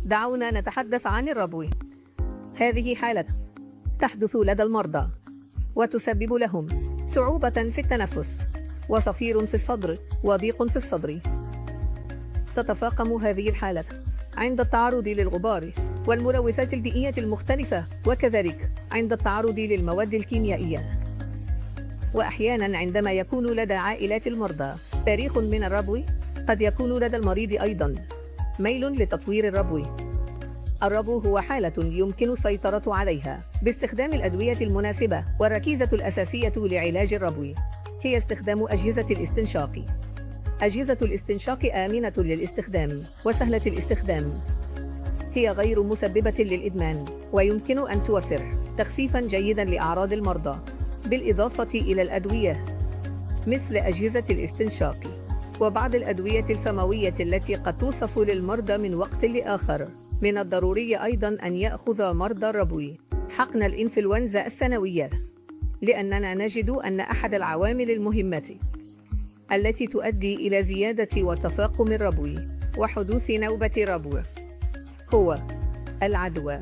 دعونا نتحدث عن الربو. هذه حالة تحدث لدى المرضى وتسبب لهم صعوبة في التنفس وصفير في الصدر وضيق في الصدر. تتفاقم هذه الحالة عند التعرض للغبار والملوثات البيئية المختلفة، وكذلك عند التعرض للمواد الكيميائية. وأحياناً عندما يكون لدى عائلات المرضى تاريخ من الربو، قد يكون لدى المريض أيضاً ميل لتطوير الربو. الربو هو حالة يمكن السيطرة عليها باستخدام الأدوية المناسبة، والركيزة الأساسية لعلاج الربو هي استخدام أجهزة الاستنشاق. أجهزة الاستنشاق آمنة للاستخدام وسهلة الاستخدام، هي غير مسببة للإدمان، ويمكن أن توفر تخفيفاً جيداً لأعراض المرضى، بالإضافة إلى الأدوية مثل أجهزة الاستنشاق وبعض الأدوية الفموية التي قد توصف للمرضى من وقت لآخر. من الضروري أيضاً أن يأخذ مرضى الربو حقن الإنفلونزا السنوية، لأننا نجد أن أحد العوامل المهمة التي تؤدي إلى زيادة وتفاقم الربو وحدوث نوبة ربو هو العدوى.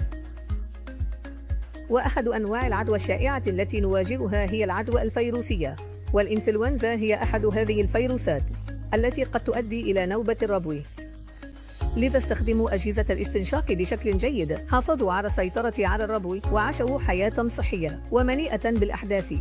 وأحد أنواع العدوى الشائعة التي نواجهها هي العدوى الفيروسية، والإنفلونزا هي أحد هذه الفيروسات التي قد تؤدي إلى نوبة الربو. لذا استخدموا أجهزة الاستنشاق بشكل جيد، حافظوا على السيطرة على الربو، وعاشوا حياة صحية ومليئة بالأحداث.